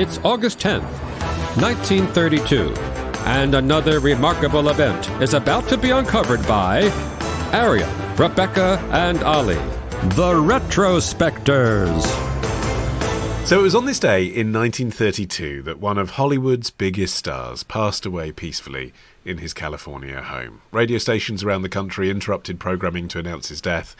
It's August 10th, 1932, and another remarkable event is about to be uncovered by Arion, Rebecca, and Olly, the Retrospectors. So it was on this day in 1932 that one of Hollywood's biggest stars passed away peacefully in his California home. Radio stations around the country interrupted programming to announce his death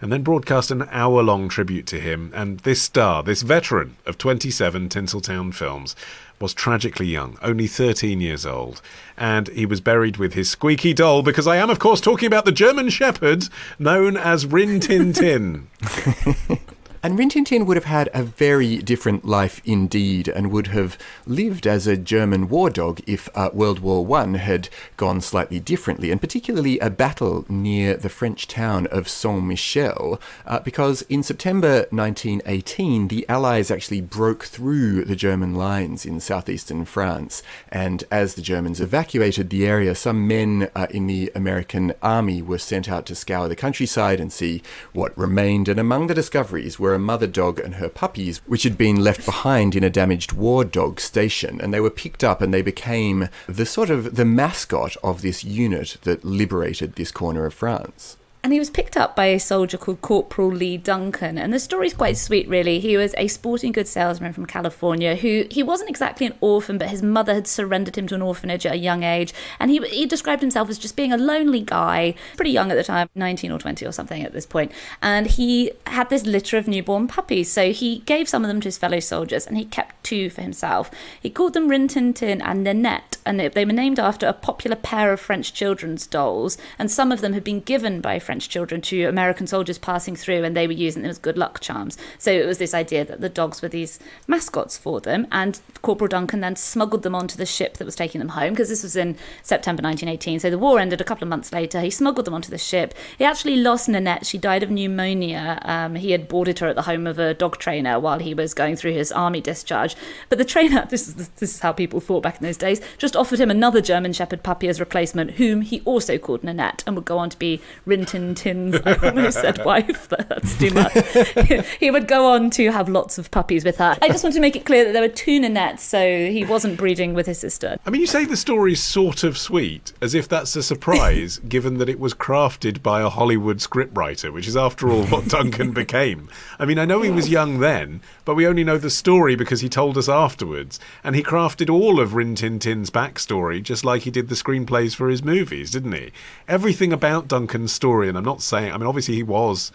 and then broadcast an hour-long tribute to him. And this star, this veteran of 27 Tinseltown films, was tragically young, only 13 years old. And he was buried with his squeaky doll, because I am, of course, talking about the German Shepherd known as Rin Tin Tin. And Rin Tin Tin would have had a very different life indeed, and would have lived as a German war dog if World War I had gone slightly differently, and particularly a battle near the French town of Saint-Michel, because in September 1918, the Allies actually broke through the German lines in southeastern France, and as the Germans evacuated the area, some men in the American army were sent out to scour the countryside and see what remained, and among the discoveries were a mother dog and her puppies, which had been left behind in a damaged war dog station, and they were picked up and they became the mascot of this unit that liberated this corner of France. And he was picked up by a soldier called Corporal Lee Duncan. And the story's quite sweet, really. He was a sporting goods salesman from California he wasn't exactly an orphan, but his mother had surrendered him to an orphanage at a young age. And he described himself as just being a lonely guy, pretty young at the time, 19 or 20 or something at this point. And he had this litter of newborn puppies. So he gave some of them to his fellow soldiers and he kept 2 for himself. He called them Rin Tin Tin and Nanette. And they were named after a popular pair of French children's dolls. And some of them had been given by French children to American soldiers passing through, and they were using them as good luck charms. So it was this idea that the dogs were these mascots for them, and Corporal Duncan then smuggled them onto the ship that was taking them home, because this was in September 1918, so the war ended a couple of months later. He smuggled them onto the ship. He actually lost Nanette. She died of pneumonia. He had boarded her at the home of a dog trainer while he was going through his army discharge, but the trainer, this is how people thought back in those days, just offered him another German Shepherd puppy as replacement, whom he also called Nanette, and would go on to be Rin Tin Tin's, I almost said wife, but that's too much. He would go on to have lots of puppies with her. I just want to make it clear that there were 2 Nanettes, so he wasn't breeding with his sister. I mean, you say the story's sort of sweet, as if that's a surprise, given that it was crafted by a Hollywood scriptwriter, which is, after all, what Duncan became. I mean, I know he was young then, but we only know the story because he told us afterwards, and he crafted all of Rin Tin Tin's backstory, just like he did the screenplays for his movies, didn't he? Everything about Duncan's story, and I'm not saying, I mean, obviously he was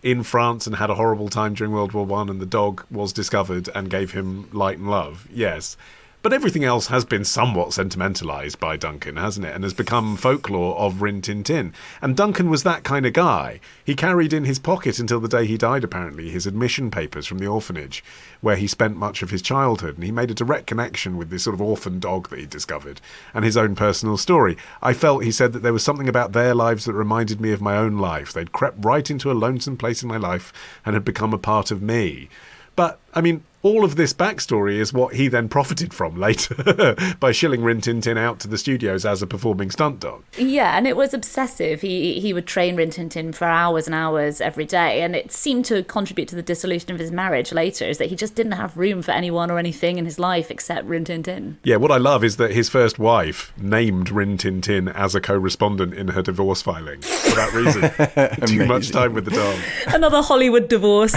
in France and had a horrible time during World War I, and the dog was discovered and gave him light and love, yes. But everything else has been somewhat sentimentalised by Duncan, hasn't it? And has become folklore of Rin Tin Tin. And Duncan was that kind of guy. He carried in his pocket until the day he died, apparently, his admission papers from the orphanage, where he spent much of his childhood. And he made a direct connection with this sort of orphan dog that he discovered and his own personal story. I felt, he said, that there was something about their lives that reminded me of my own life. They'd crept right into a lonesome place in my life and had become a part of me. But, I mean, all of this backstory is what he then profited from later by shilling Rin Tin Tin out to the studios as a performing stunt dog. Yeah, and it was obsessive. He would train Rin Tin Tin for hours and hours every day, and it seemed to contribute to the dissolution of his marriage later, is that he just didn't have room for anyone or anything in his life except Rin Tin Tin. Yeah, what I love is that his first wife named Rin Tin Tin as a co-respondent in her divorce filing for that reason. Too much time with the dog. Another Hollywood divorce.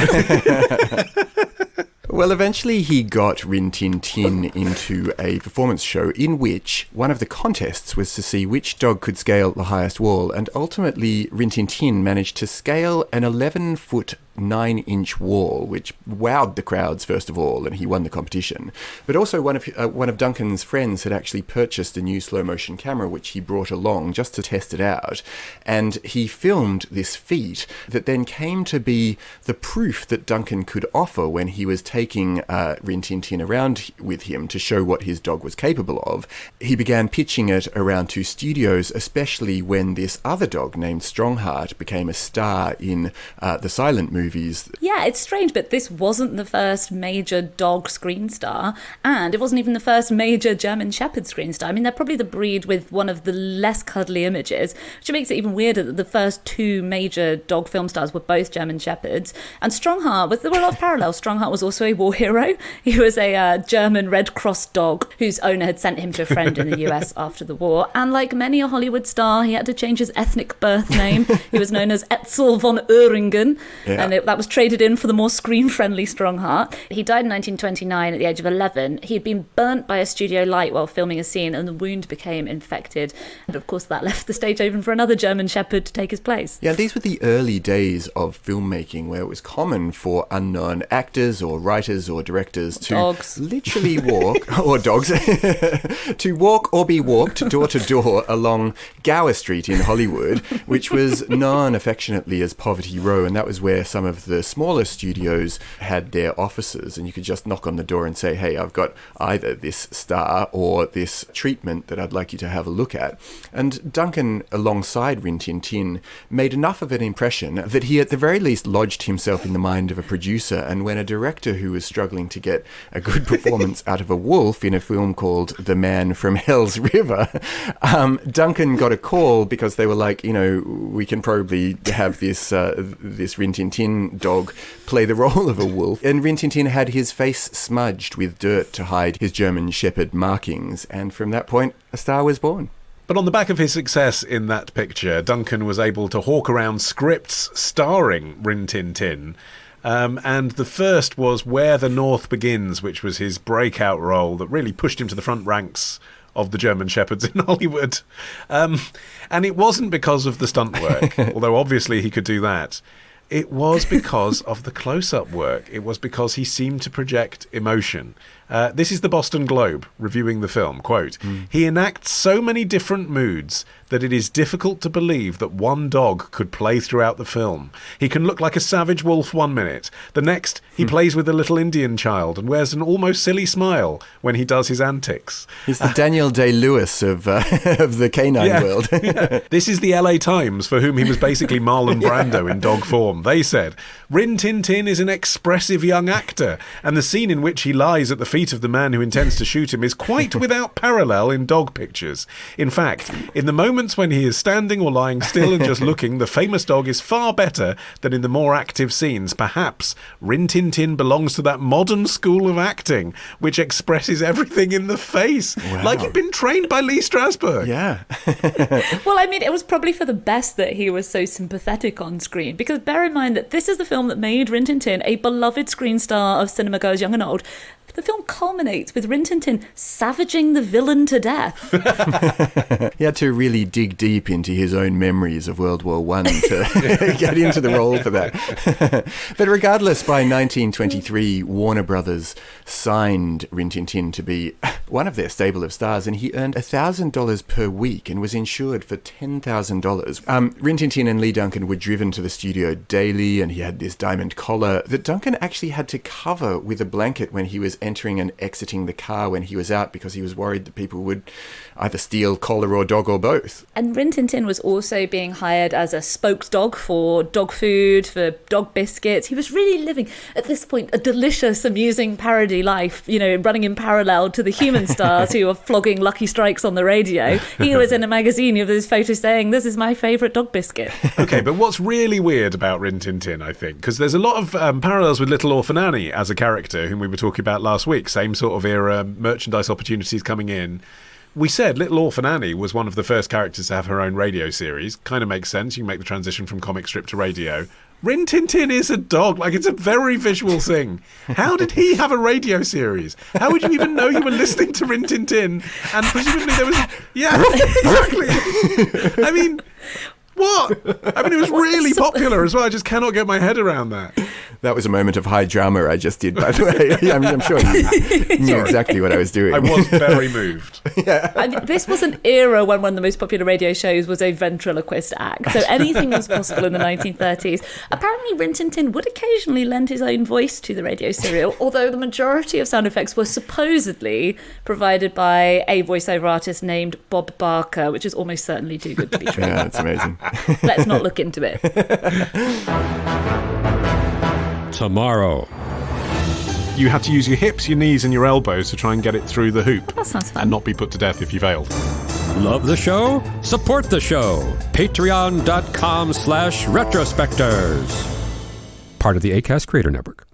Well, eventually he got Rin Tin Tin into a performance show in which one of the contests was to see which dog could scale the highest wall, and ultimately Rin Tin Tin managed to scale an 11-foot 9-inch wall, which wowed the crowds first of all, and he won the competition. But also one of Duncan's friends had actually purchased a new slow-motion camera, which he brought along just to test it out, and he filmed this feat that then came to be the proof that Duncan could offer when he was taking Rin Tin Tin around with him to show what his dog was capable of. He began pitching it around to studios, especially when this other dog named Strongheart became a star in the silent movie movies. Yeah, it's strange, but this wasn't the first major dog screen star, and it wasn't even the first major German Shepherd screen star. I mean, they're probably the breed with one of the less cuddly images, which makes it even weirder that the first two major dog film stars were both German Shepherds. And Strongheart, there were a lot of parallels. Strongheart was also a war hero. He was a German Red Cross dog whose owner had sent him to a friend in the US after the war. And like many a Hollywood star, he had to change his ethnic birth name. He was known as Etzel von Oeringen, and that was traded in for the more screen-friendly Strongheart. He died in 1929 at the age of 11. He had been burnt by a studio light while filming a scene, and the wound became infected. And of course, that left the stage open for another German Shepherd to take his place. Yeah, these were the early days of filmmaking where it was common for unknown actors or writers or directors to literally walk, or dogs, to walk or be walked door to door along Gower Street in Hollywood, which was known affectionately as Poverty Row, and that was where some of the smaller studios had their offices, and you could just knock on the door and say, hey, I've got either this star or this treatment that I'd like you to have a look at. And Duncan, alongside Rin Tin Tin, made enough of an impression that he at the very least lodged himself in the mind of a producer, and when a director who was struggling to get a good performance out of a wolf in a film called The Man from Hell's River, Duncan got a call because they were like, we can probably have this Rin Tin Tin dog play the role of a wolf. And Rin Tin Tin had his face smudged with dirt to hide his German Shepherd markings, and from that point, a star was born. But on the back of his success in that picture, Duncan was able to hawk around scripts starring Rin Tin Tin. And the first was Where the North Begins, which was his breakout role that really pushed him to the front ranks of the German Shepherds in Hollywood. And it wasn't because of the stunt work, although obviously he could do that. It was because of the close-up work. It was because he seemed to project emotion. This is the Boston Globe reviewing the film. Quote, he enacts so many different moods that it is difficult to believe that one dog could play throughout the film. He can look like a savage wolf one minute. The next, he plays with a little Indian child and wears an almost silly smile when he does his antics. He's the Daniel Day-Lewis of the canine world. Yeah. This is the LA Times, for whom he was basically Marlon Brando in dog form. They said, Rin Tin Tin is an expressive young actor, and the scene in which he lies at the feet of the man who intends to shoot him is quite without parallel in dog pictures. In fact, in the moments when he is standing or lying still and just looking, the famous dog is far better than in the more active scenes. Perhaps Rin Tin Tin belongs to that modern school of acting which expresses everything in the face. Wow. Like he'd been trained by Lee Strasberg. Yeah. Well, I mean, it was probably for the best that he was so sympathetic on screen, because bear in mind that this is the film that made Rin Tin Tin a beloved screen star of cinema goers young and old. The film culminates with Rin Tin Tin savaging the villain to death. He had to really dig deep into his own memories of World War I to get into the role for that. But regardless, by 1923, Warner Brothers signed Rin Tin Tin to be one of their stable of stars, and he earned $1,000 per week and was insured for $10,000. Rin Tin Tin and Lee Duncan were driven to the studio daily, and he had this diamond collar that Duncan actually had to cover with a blanket when he was entering and exiting the car when he was out, because he was worried that people would either steal collar or dog or both. And Rin Tin Tin was also being hired as a spokes dog for dog food, for dog biscuits. He was really living, at this point, a delicious, amusing parody life, running in parallel to the human stars who were flogging Lucky Strikes on the radio. He was in a magazine with his photo saying, this is my favourite dog biscuit. Okay, but what's really weird about Rin Tin Tin, I think, because there's a lot of parallels with Little Orphan Annie as a character, whom we were talking about last week, same sort of era, merchandise opportunities coming in. We said Little Orphan Annie was one of the first characters to have her own radio series. Kind of makes sense. You can make the transition from comic strip to radio. Rin Tin Tin is a dog. Like, it's a very visual thing. How did he have a radio series? How would you even know you were listening to Rin Tin Tin? And presumably there was... Yeah, exactly. I mean... What? I mean, it was really popular as well. I just cannot get my head around that. That was a moment of high drama I just did, by the way. I'm sure you knew exactly what I was doing. I was very moved. Yeah. I mean, this was an era when one of the most popular radio shows was a ventriloquist act. So anything was possible in the 1930s. Apparently, Rin Tin Tin would occasionally lend his own voice to the radio serial, although the majority of sound effects were supposedly provided by a voiceover artist named Bob Barker, which is almost certainly too good to be true. Yeah, that's amazing. Let's not look into it. tomorrow. You had to use your hips, your knees, and your elbows to try and get it through the hoop. That sounds fun. And not be put to death if you failed. Love the show? Support the show. Patreon.com/retrospectors. Part of the Acast Creator Network.